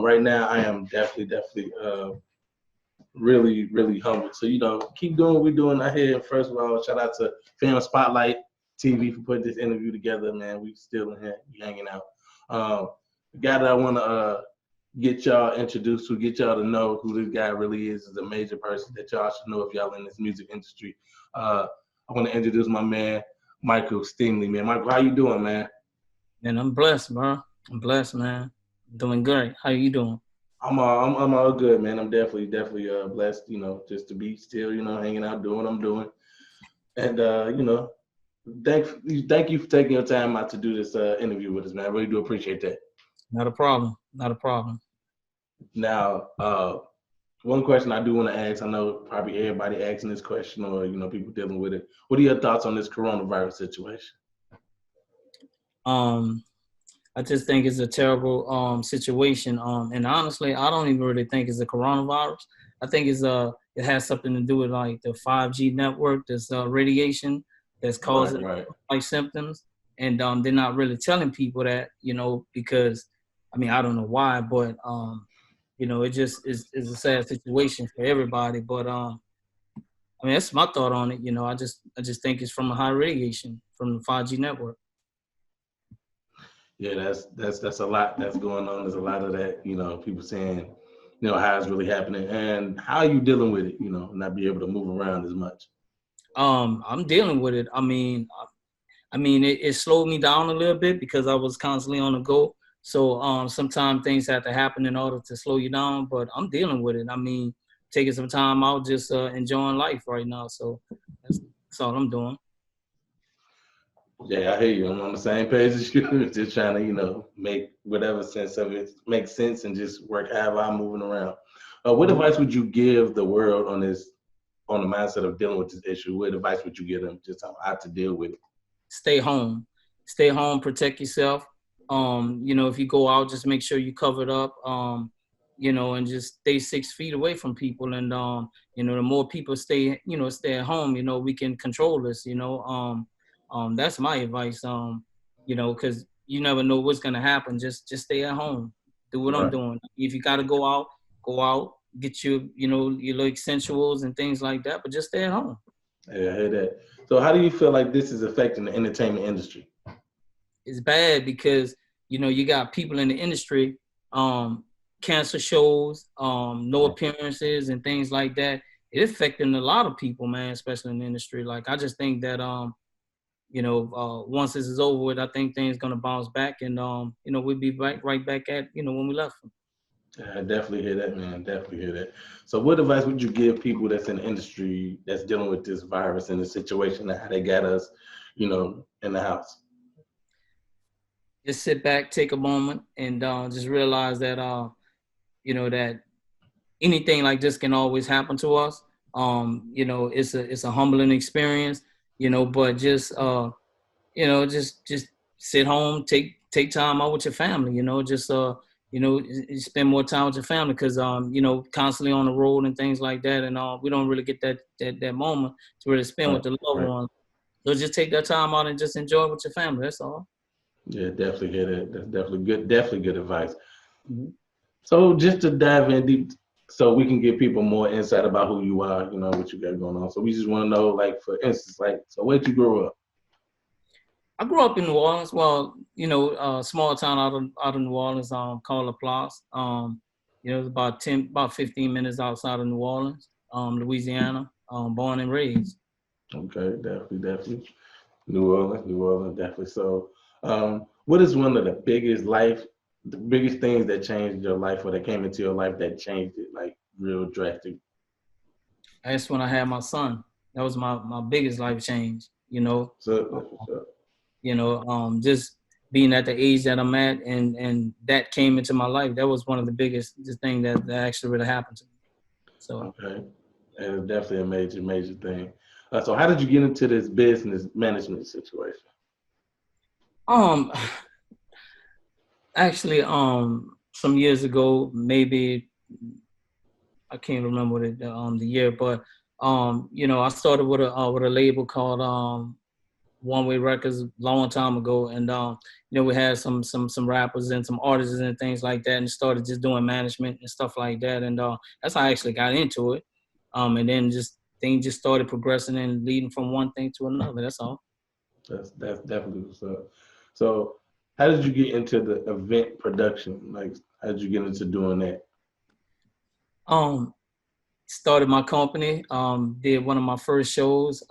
Right now, I am definitely really humbled. So, keep doing what we're doing out here. First of all, shout out to Film Spotlight TV for putting this interview together, man. We still in here, we hanging out. The guy that I want to get y'all introduced to, get y'all to know who this guy really is a major person that y'all should know if y'all in this music industry. I want to introduce my man, Michael Stemley, man. Michael, how you doing, man? Man, I'm blessed, bro. I'm blessed, man. Doing great. How you doing? I'm all good, man. I'm definitely blessed, just to be still, hanging out, doing what I'm doing. And thank you for taking your time out to do this interview with us, man. I really do appreciate that. Not a problem. Not a problem. Now, one question I do want to ask, I know probably everybody asking this question or, people dealing with it. What are your thoughts on this coronavirus situation? I just think it's a terrible situation. And honestly, I don't even really think it's a coronavirus. I think it has something to do with like the 5G network, this radiation that's causing like symptoms. And they're not really telling people that, because I mean, I don't know why, but it just is a sad situation for everybody. But I mean, that's my thought on it. I just think it's from a high radiation from the 5G network. Yeah, that's a lot that's going on. There's a lot of that, people saying, how it's really happening and how are you dealing with it, not be able to move around as much. I'm dealing with it. I mean, it slowed me down a little bit because I was constantly on the go. So sometimes things have to happen in order to slow you down, but I'm dealing with it. I mean, taking some time out, just enjoying life right now. So that's all I'm doing. Yeah, I hear you. I'm on the same page as you. Just trying to, make whatever sense of it make sense and just work however I'm moving around. What advice would you give the world on the mindset of dealing with this issue? What advice would you give them just on how to deal with it? Stay home. Stay home, protect yourself. If you go out, just make sure you covered up, and just stay 6 feet away from people. And, the more people stay at home, we can control this, that's my advice, because you never know what's going to happen. Just stay at home. Do what I'm doing. If you got to go out, get your little essentials and things like that, but just stay at home. Yeah, I hear that. So how do you feel like this is affecting the entertainment industry? It's bad because, you got people in the industry, cancel shows, no appearances and things like that. It's affecting a lot of people, man, especially in the industry. Like, I just think that, once this is over with, I think things going to bounce back and, we'll be right back at, when we left them. Yeah, I definitely hear that, man. Definitely hear that. So what advice would you give people that's in the industry that's dealing with this virus and the situation and how they got us, in the house? Just sit back, take a moment, and just realize that, that anything like this can always happen to us. It's a humbling experience, but just sit home, take time out with your family, spend more time with your family because, constantly on the road and things like that. And we don't really get that moment to really spend with the loved ones. So just take that time out and just enjoy it with your family. That's all. Yeah, definitely hear that. That's definitely good advice. Mm-hmm. So just to dive in deep, so we can give people more insight about who you are, what you got going on. So we just want to know, like, for instance, like, so where did you grow up? I grew up in New Orleans. Well, a small town out of New Orleans, called La Place. It's about 15 minutes outside of New Orleans, Louisiana. Born and raised. Okay, definitely. New Orleans, definitely. So, what is one of the biggest things that changed your life or that came into your life that changed it, like real drastic? That's when I had my son. That was my biggest life change, just being at the age that I'm at and that came into my life. That was one of the biggest thing that actually really happened to me. So okay, and it's definitely a major thing. So how did you get into this business management situation? Actually, some years ago, maybe I can't remember the year, but I started with a label called one-way records a long time ago, and you know, we had some rappers and some artists and things like that, and started just doing management and stuff like that, and that's how I actually got into it. And then just things just started progressing and leading from one thing to another. That's all. That's definitely what's up. So, how did you get into the event production? Like, how did you get into doing that? Um, Started my company. Did one of my first shows.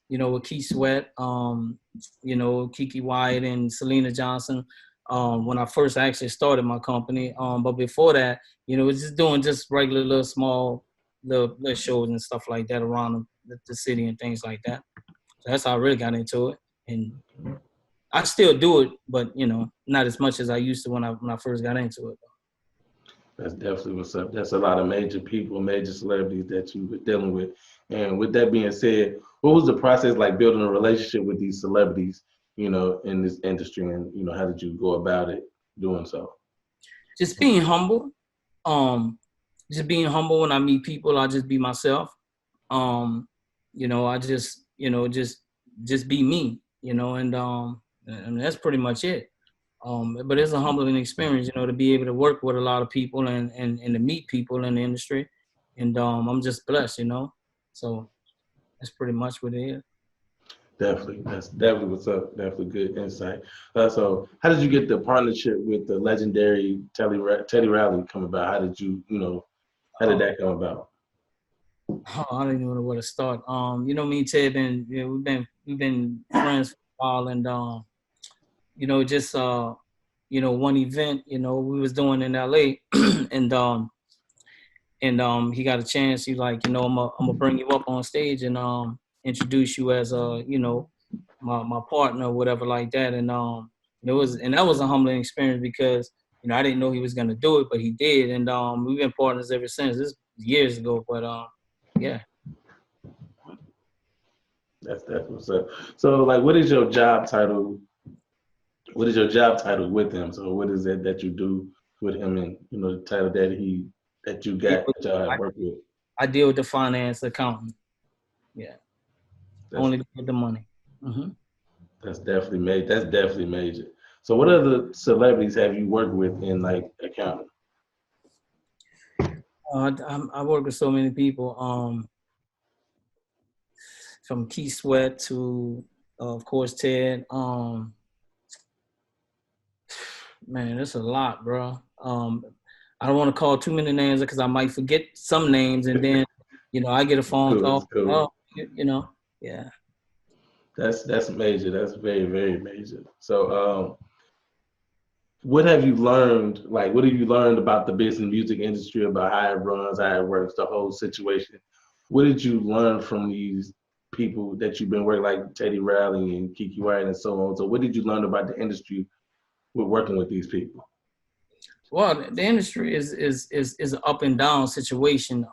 You know, with Keith Sweat. You know, Kiki Wyatt and Selena Johnson. When I first actually started my company. But before that, you know, it was just doing just regular little small little shows and stuff like that around the city and things like that. So that's how I really got into it. And I still do it, but you know, not as much as I used to when I first got into it. That's definitely what's up. That's a lot of major people, major celebrities that you were dealing with. And with that being said, what was the process like building a relationship with these celebrities, you know, in this industry? And, you know, how did you go about it doing so? Just being humble. Um, just being humble when I meet people. I just be myself. Um, you know, I just just be me. You know, and that's pretty much it. But it's a humbling experience, you know, to be able to work with a lot of people and to meet people in the industry. And I'm just blessed, you know. So that's pretty much what it is. Definitely. That's definitely what's up. Definitely good insight. So, how did you get the partnership with the legendary Teddy Riley come about? How did you, you know, how did Oh, that come about? I don't even know where to start. You know, me and Ted been, you know, we've been friends for a while, and you know, just you know, one event, you know, we was doing in LA, and he got a chance. He like, you know, I'm gonna bring you up on stage and introduce you as a, you know, my partner or whatever like that. And that was a humbling experience because, you know, I didn't know he was gonna do it, but he did. And we've been partners ever since. This was years ago, but yeah. That's what's up. So, like, what is your job title? What is your job title with him? So, what is it that you do with him, and you know, the title that you got that y'all have I, worked with? I deal with the finance accountant. Yeah, That's only with the money. Hmm. that's definitely major. That's definitely major. So, what other celebrities have you worked with in like accounting? I work with so many people. From Keith Sweat to, of course, Ted. Man, it's a lot, bro. I don't want to call too many names because I might forget some names, and then, you know, I get a phone Cool. It's call. cool. Oh, you know, yeah. That's major. That's very very major. So, what have you learned? Like, what have you learned about the business music industry, about how it runs, how it works, the whole situation? What did you learn from these people that you've been working, like Teddy Riley and Kiki Wyatt and so on? So, what did you learn about the industry with working with these people? Well, the industry is an up and down situation.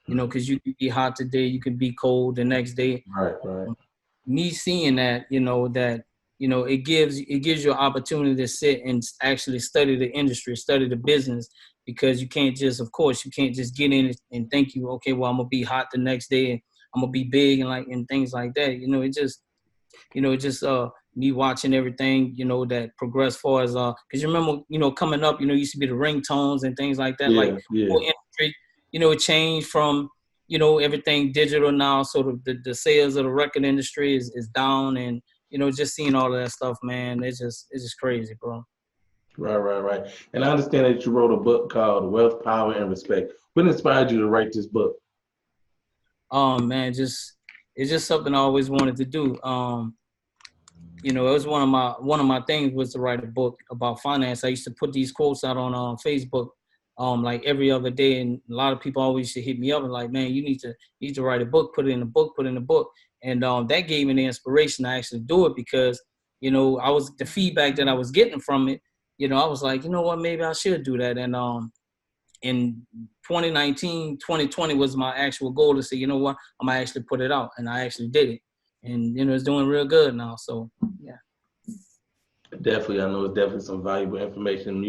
You know, because you can be hot today, you can be cold the next day. Right, right. Me seeing that, you know, it gives you an opportunity to sit and actually study the industry, study the business, because you can't just, of course, you can't just get in it and think you, okay, well, I'm gonna be hot the next day and I'm gonna be big and like and things like that. You know, it just me watching everything, you know, that progress far as because you remember, you know, coming up, you know, used to be the ringtones and things like that. Like Yeah, yeah. whole industry, you know, it changed from, you know, everything digital now. So the sales of the record industry is down, and you know, just seeing all of that stuff, man, it's just crazy, bro. Right, right, right. And I understand that you wrote a book called Wealth, Power, and Respect. What inspired you to write this book? Man, just it's just something I always wanted to do. You know, it was one of my things was to write a book about finance. I used to put these quotes out on Facebook, like every other day, and a lot of people always used to hit me up and like, man, you need to write a book, put it in a book, put it in a book, and that gave me the inspiration to actually do it because, you know, I was the feedback that I was getting from it. You know, I was like, you know what, maybe I should do that, and in 2019, 2020 was my actual goal to say, you know what, I'm gonna actually put it out, and I actually did it, and you know, it's doing real good now. So yeah. Definitely, I know it's definitely some valuable information,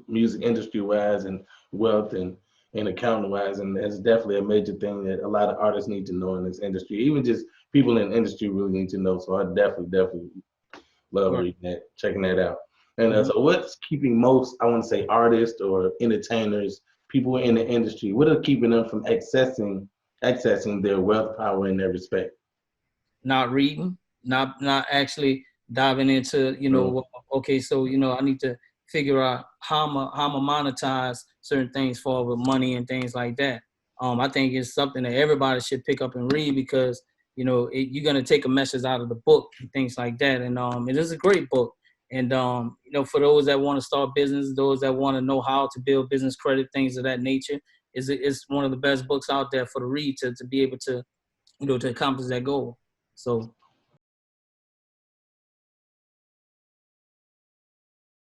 music industry wise, and wealth and accounting wise, and that's definitely a major thing that a lot of artists need to know in this industry. Even just people in the industry really need to know. So I definitely love Right. reading that, checking that out. And Mhm. so what's keeping most, I want to say, artists or entertainers, people in the industry, what are keeping them from accessing their wealth, power, and their respect? Not reading, not actually diving into, Bro. okay, so I need to figure out how I'm monetize certain things for with money and things like that. I think it's something that everybody should pick up and read because you're gonna take a message out of the book and things like that. And it is a great book. And for those that want to start business, those that want to know how to build business credit, things of that nature, is one of the best books out there for the read to be able to to accomplish that goal. So